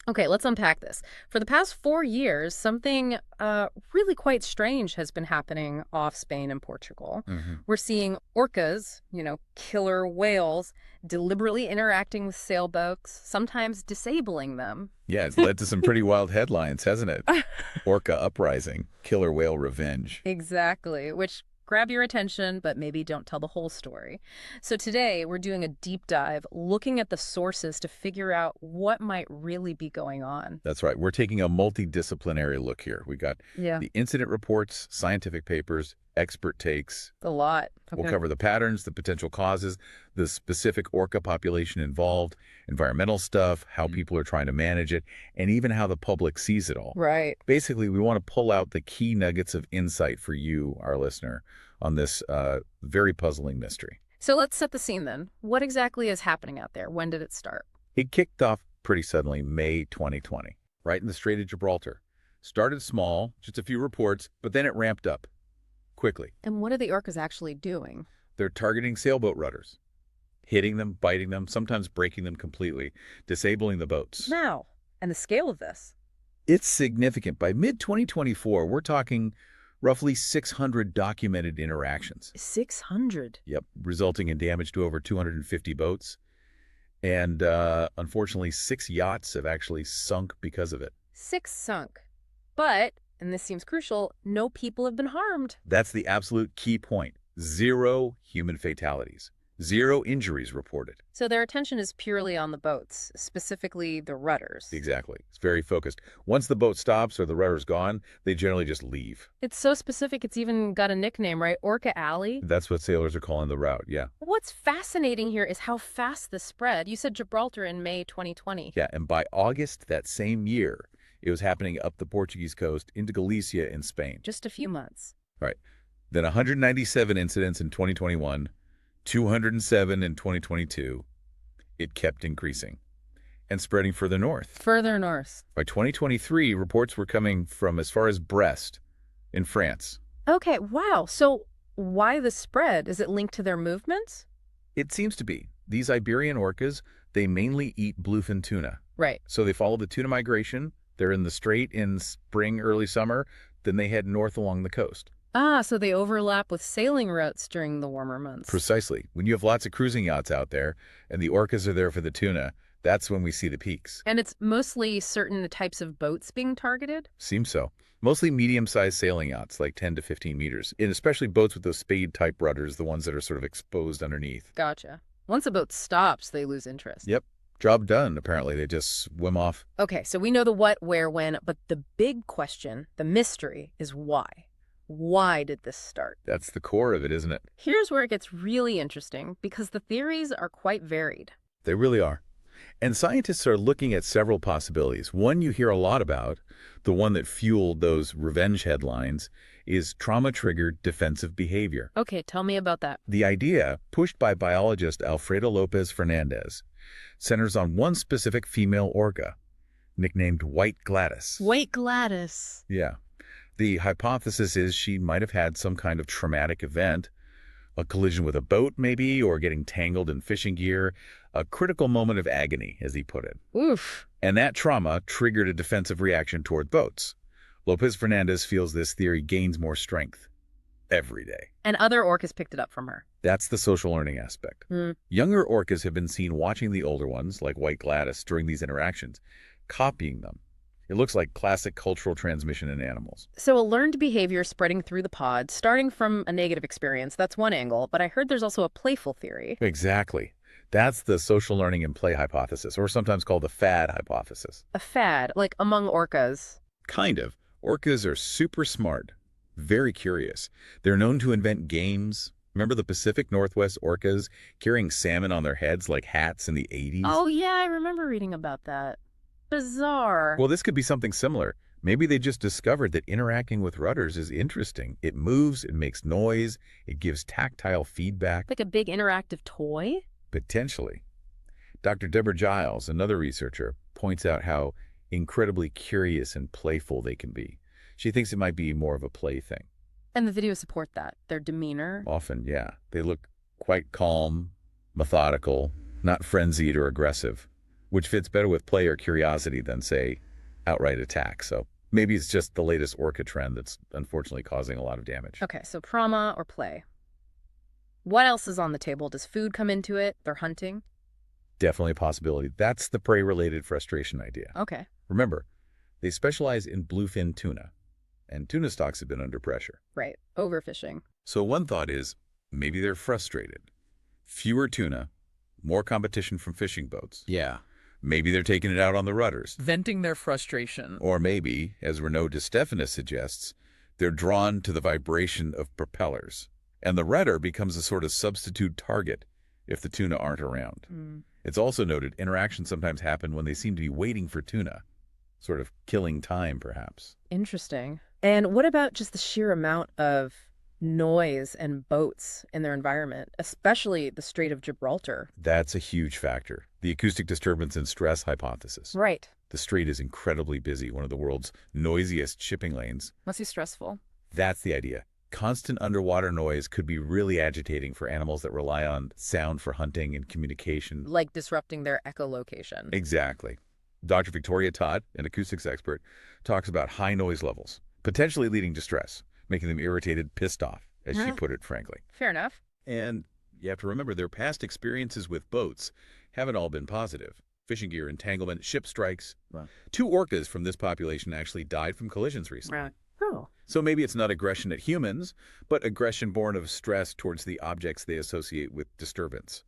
Okay, let's unpack this. For the past 4 years, something really quite strange has been happening off Spain and Portugal. Hmm. We're seeing orcas, killer whales, deliberately interacting with sailboats, sometimes disabling them. Yeah, it's led to some pretty wild headlines, hasn't it? Orca Uprising, killer whale revenge. Exactly, which grab your attention, but maybe don't tell the whole story. So today we're doing a deep dive, looking at the sources to figure out what might really be going on. That's right. We're taking a multidisciplinary look here. We got Yeah, the incident reports, scientific papers, expert takes. a lot. We'll Okay. cover the patterns, the potential causes, the specific orca population involved, environmental stuff, how people are trying to manage it, and even how the public sees it all. Right. Basically, we want to pull out the key nuggets of insight for you, our listener, on this very puzzling mystery. So let's set the scene then. What exactly is happening out there? When did it start? It kicked off pretty suddenly May 2020, right in the Strait of Gibraltar. Started small, just a few reports, but then it ramped up quickly. And what are the orcas actually doing? They're targeting sailboat rudders, hitting them, biting them, sometimes breaking them completely, disabling the boats. Now, and the scale of this. It's significant. By mid-2024, we're talking roughly 600 documented interactions. 600. Yep, resulting in damage to over 250 boats. And unfortunately, 6 yachts have actually sunk because of it. 6 sunk. But, and this seems crucial, no people have been harmed. That's the absolute key point. 0 human fatalities. 0 injuries reported. So their attention is purely on the boats, specifically the rudders. Exactly. It's very focused. Once the boat stops or the rudder's gone, they generally just leave. It's so specific, it's even got a nickname, right? Orca Alley? That's what sailors are calling the route, yeah. What's fascinating here is how fast this spread. You said Gibraltar in May 2020. Yeah, and by August that same year, it was happening up the Portuguese coast into Galicia in Spain. Just a few months. Right. Then 197 incidents in 2021, 207 in 2022. It kept increasing and spreading further north. Further north. By 2023, reports were coming from as far as Brest in France. Okay, wow. So why the spread? Is it linked to their movements? It seems to be. These Iberian orcas, they mainly eat bluefin tuna. Right. So they follow the tuna migration. They're in the strait in spring, early summer. Then they head north along the coast. Ah, so they overlap with sailing routes during the warmer months. Precisely. When you have lots of cruising yachts out there and the orcas are there for the tuna, that's when we see the peaks. And it's mostly certain types of boats being targeted? Seems so. Mostly medium-sized sailing yachts, like 10 to 15 meters, and especially boats with those spade-type rudders, the ones that are sort of exposed underneath. Gotcha. Once a boat stops, they lose interest. Yep. Job done, apparently. They just swim off. Okay, so we know the what, where, when, but the big question, the mystery, is why. Why did this start? That's the core of it, isn't it? Here's where it gets really interesting, because the theories are quite varied. They really are. And scientists are looking at several possibilities. One you hear a lot about, the one that fueled those revenge headlines, is trauma-triggered defensive behavior. Okay, tell me about that. The idea, pushed by biologist Alfredo Lopez Fernandez, centers on one specific female orca, nicknamed White Gladys. White Gladys. Yeah. The hypothesis is she might have had some kind of traumatic event, a collision with a boat maybe, or getting tangled in fishing gear, a critical moment of agony, as he put it. Oof. And that trauma triggered a defensive reaction toward boats. Lopez Fernandez feels this theory gains more strength every day. And other orcas picked it up from her. That's the social learning aspect. Younger orcas have been seen watching the older ones, like White Gladys, during these interactions, copying them. It looks like classic cultural transmission in animals. So a learned behavior spreading through the pod, starting from a negative experience, that's one angle, but I heard there's also a playful theory. Exactly. That's the social learning and play hypothesis, or sometimes called the fad hypothesis. A fad, like among orcas. Kind of. Orcas are super smart, very curious. They're known to invent games. Remember the Pacific Northwest orcas carrying salmon on their heads like hats in the 80s? Oh yeah, I remember reading about that. Bizarre. Well, this could be something similar. Maybe they just discovered that interacting with rudders is interesting. It moves, it makes noise, it gives tactile feedback. Like a big interactive toy? Potentially. Dr. Deborah Giles, another researcher, points out how incredibly curious and playful they can be. She thinks it might be more of a play thing. And the videos support that. Their demeanor. Often, yeah. They look quite calm, methodical, not frenzied or aggressive. which fits better with play or curiosity than, say, outright attack. So maybe it's just the latest orca trend that's unfortunately causing a lot of damage. Okay, so trauma or play. What else is on the table? Does food come into it? They're hunting? Definitely a possibility. That's the prey-related frustration idea. Okay. Remember, they specialize in bluefin tuna, and tuna stocks have been under pressure. Right. Overfishing. So one thought is maybe they're frustrated. Fewer tuna, more competition from fishing boats. Yeah. Maybe they're taking it out on the rudders. Venting their frustration. Or maybe, as Renaud de Stephanus suggests, they're drawn to the vibration of propellers, and the rudder becomes a sort of substitute target if the tuna aren't around. It's also noted interactions sometimes happen when they seem to be waiting for tuna, sort of killing time, perhaps. Interesting. And what about just the sheer amount of noise and boats in their environment, especially the Strait of Gibraltar? That's a huge factor. The acoustic disturbance and stress hypothesis. Right. The strait is incredibly busy, one of the world's noisiest shipping lanes. Must be stressful. That's the idea. Constant underwater noise could be really agitating for animals that rely on sound for hunting and communication. Like disrupting their echolocation. Exactly. Dr. Victoria Todd, an acoustics expert, talks about high noise levels, potentially leading to stress, making them irritated, pissed off, as she put it frankly. Fair enough. And you have to remember their past experiences with boats haven't all been positive. Fishing gear entanglement, ship strikes. Wow. 2 orcas from this population actually died from collisions recently. Right. Oh. So maybe it's not aggression at humans, but aggression born of stress towards the objects they associate with disturbance.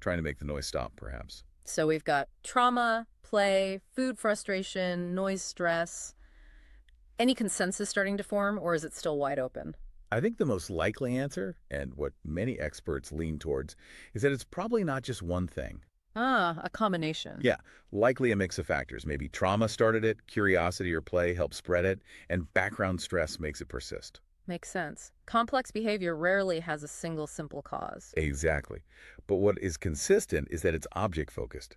Trying to make the noise stop, perhaps. So we've got trauma, play, food frustration, noise stress. Any consensus starting to form, or is it still wide open? I think the most likely answer, and what many experts lean towards, is that it's probably not just one thing. Ah, a combination. Yeah, likely a mix of factors. Maybe trauma started it, curiosity or play helped spread it, and background stress makes it persist. Makes sense. Complex behavior rarely has a single simple cause. Exactly. But what is consistent is that it's object-focused.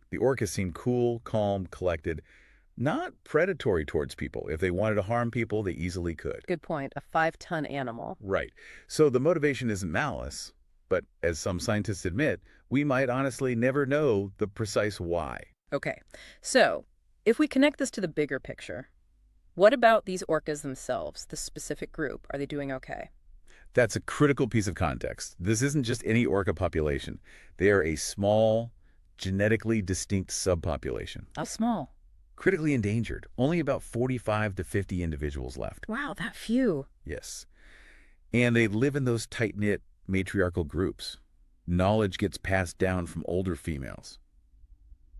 The orcas seem cool, calm, collected, not predatory towards people. If they wanted to harm people, they easily could. Good point. A 5-ton animal. Right. So the motivation isn't malice, but as some scientists admit, we might honestly never know the precise why. Okay, so if we connect this to the bigger picture, what about these orcas themselves, the specific group? Are they doing okay? That's a critical piece of context. This isn't just any orca population. They are a small, genetically distinct subpopulation. How small? Critically endangered. Only about 45 to 50 individuals left. Wow, that few. Yes. And they live in those tight-knit matriarchal groups. Knowledge gets passed down from older females,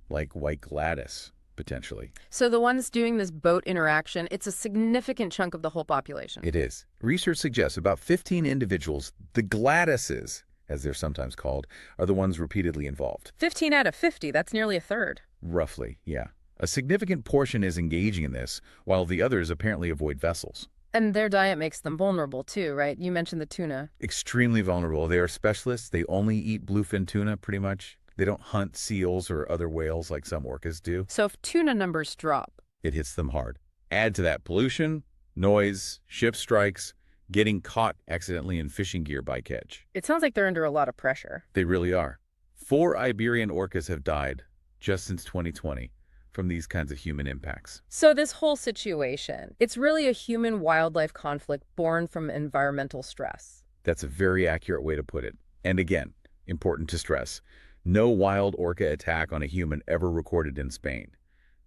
like white Gladis, potentially. So the ones doing this boat interaction, it's a significant chunk of the whole population. It is. Research suggests about 15 individuals, the Gladises, as they're sometimes called, are the ones repeatedly involved. 15 out of 50, that's nearly a third. Roughly, yeah. A significant portion is engaging in this, while the others apparently avoid vessels. And their diet makes them vulnerable too, right? You mentioned the tuna. Extremely vulnerable. They are specialists. They only eat bluefin tuna, pretty much. They don't hunt seals or other whales like some orcas do. So if tuna numbers drop, It hits them hard. Add to that pollution, noise, ship strikes, getting caught accidentally in fishing gear by catch. it sounds like they're under a lot of pressure. They really are. 4 Iberian orcas have died just since 2020 from these kinds of human impacts. So this whole situation, it's really a human-wildlife conflict born from environmental stress. That's a very accurate way to put it. And again, important to stress, no wild orca attack on a human ever recorded in Spain.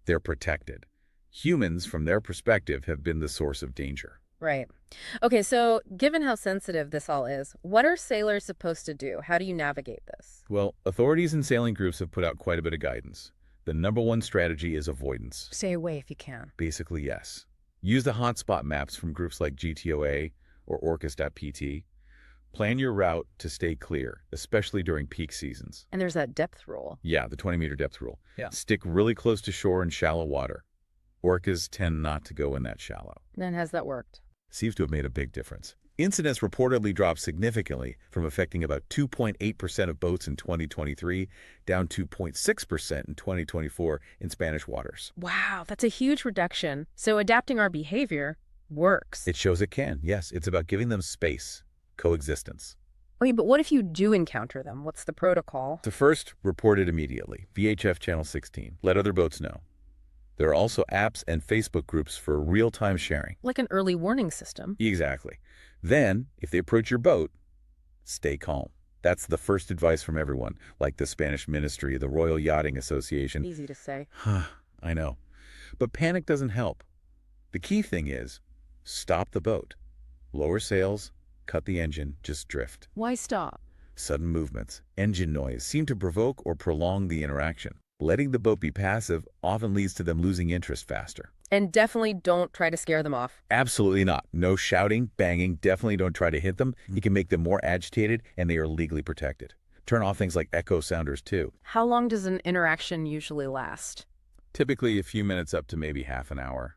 They're protected. Humans, from their perspective, have been the source of danger. Right. Okay, so given how sensitive this all is, what are sailors supposed to do? How do you navigate this? Well, authorities and sailing groups have put out quite a bit of guidance. The #1 strategy is avoidance. Stay away if you can. Basically, yes. Use the hotspot maps from groups like GTOA or orcas.pt. Plan your route to stay clear, especially during peak seasons. And there's that depth rule. Yeah, the 20-meter depth rule. Yeah. Stick really close to shore in shallow water. Orcas tend not to go in that shallow. Then has that worked? Seems to have made a big difference. Incidents reportedly dropped significantly from affecting about 2.8% of boats in 2023 down to 0.6% in 2024 in Spanish waters. Wow, that's a huge reduction. So adapting our behavior works. It shows it can. Yes, it's about giving them space, coexistence. Okay, but what if you do encounter them? What's the protocol? To first, report it immediately. VHF Channel 16. Let other boats know. There are also apps and Facebook groups for real-time sharing. Like an early warning system. Exactly. Then, if they approach your boat, stay calm. That's the first advice from everyone, like the Spanish Ministry, the Royal Yachting Association. Easy to say. I know. But panic doesn't help. The key thing is, stop the boat. Lower sails, cut the engine, just drift. Why stop? Sudden movements, engine noise seem to provoke or prolong the interaction. Letting the boat be passive often leads to them losing interest faster. And definitely don't try to scare them off. Absolutely not. No shouting, banging. Definitely don't try to hit them. You can make them more agitated, and they are legally protected. Turn off things like echo sounders, too. How long does an interaction usually last? Typically a few minutes up to maybe half an hour.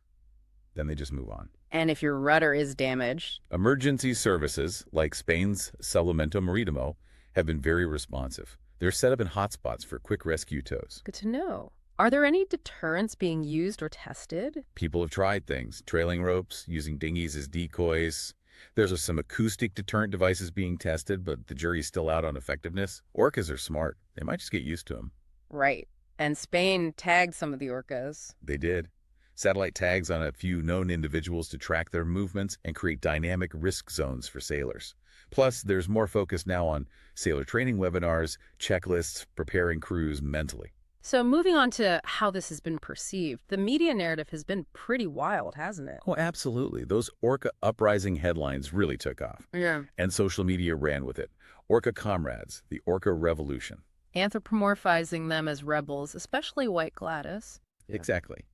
Then they just move on. And if your rudder is damaged? Emergency services, like Spain's Salvamento Marítimo, have been very responsive. They're set up in hotspots for quick rescue tows. Good to know. Are there any deterrents being used or tested? People have tried things, trailing ropes, using dinghies as decoys. There's some acoustic deterrent devices being tested, but the jury's still out on effectiveness. Orcas are smart. They might just get used to them. Right. And Spain tagged some of the orcas. They did. Satellite tags on a few known individuals to track their movements and create dynamic risk zones for sailors. Plus, there's more focus now on sailor training webinars, checklists, preparing crews mentally. So moving on to how this has been perceived, the media narrative has been pretty wild, hasn't it? Oh, absolutely. Those Orca Uprising headlines really took off. Yeah. And social media ran with it. Orca comrades, the Orca revolution. Anthropomorphizing them as rebels, especially white Gladis. Exactly.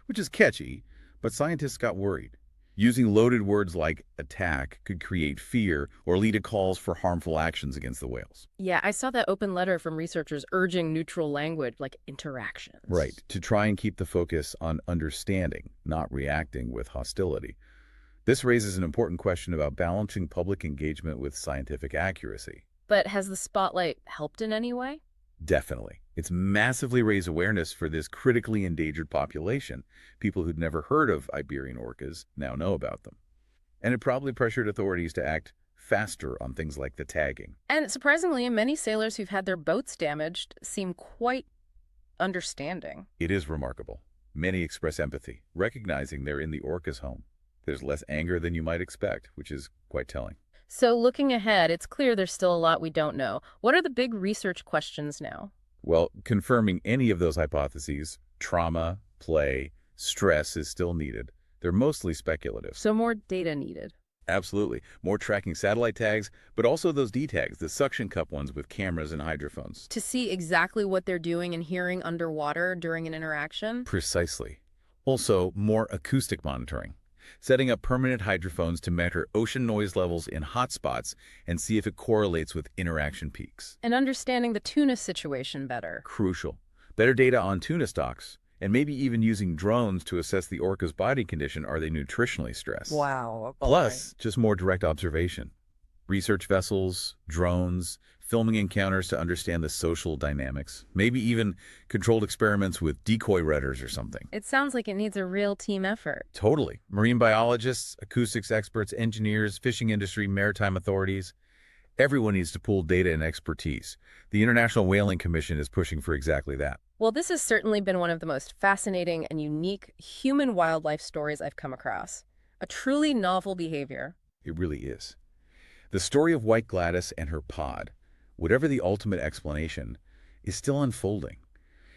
Which is catchy, but scientists got worried. Using loaded words like attack could create fear or lead to calls for harmful actions against the whales. Yeah, I saw that open letter from researchers urging neutral language, like interactions. Right, to try and keep the focus on understanding, not reacting with hostility. This raises an important question about balancing public engagement with scientific accuracy. But has the spotlight helped in any way? Definitely. It's massively raised awareness for this critically endangered population. People who'd never heard of Iberian orcas now know about them. And it probably pressured authorities to act faster on things like the tagging. And surprisingly, many sailors who've had their boats damaged seem quite understanding. It is remarkable. Many express empathy, recognizing they're in the orca's home. There's less anger than you might expect, which is quite telling. So looking ahead, it's clear there's still a lot we don't know. What are the big research questions now? Well, confirming any of those hypotheses, trauma, play, stress is still needed. They're mostly speculative. So more data needed. Absolutely. More tracking satellite tags, but also those D-tags, the suction cup ones with cameras and hydrophones. To see exactly what they're doing and hearing underwater during an interaction? Precisely. Also, more acoustic monitoring. Setting up permanent hydrophones to measure ocean noise levels in hotspots and see if it correlates with interaction peaks. And understanding the tuna situation better. Crucial. Better data on tuna stocks, and maybe even using drones to assess the orca's body condition. Are they nutritionally stressed? Wow. Plus, just more direct observation. Research vessels, drones, filming encounters to understand the social dynamics. Maybe even controlled experiments with decoy rudders or something. It sounds like it needs a real team effort. Totally. Marine biologists, acoustics experts, engineers, fishing industry, maritime authorities. Everyone needs to pool data and expertise. The International Whaling Commission is pushing for exactly that. Well, this has certainly been one of the most fascinating and unique human-wildlife stories I've come across. A truly novel behavior. It really is. The story of White Gladis and her pod, whatever the ultimate explanation, is still unfolding.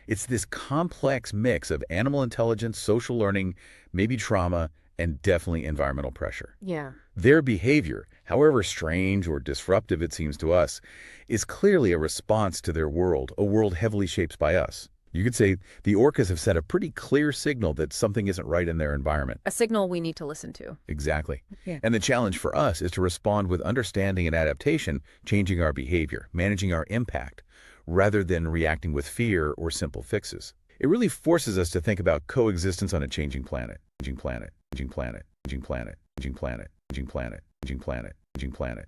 It's this complex mix of animal intelligence, social learning, maybe trauma, and definitely environmental pressure. Yeah. Their behavior, however strange or disruptive it seems to us, is clearly a response to their world, a world heavily shaped by us. You could say the orcas have sent a pretty clear signal that something isn't right in their environment. A signal we need to listen to. Exactly. Yeah. And the challenge for us is to respond with understanding and adaptation, changing our behavior, managing our impact, rather than reacting with fear or simple fixes. It really forces us to think about coexistence on a changing planet. Changing planet, changing planet, changing planet, changing planet, changing planet, changing planet, changing planet.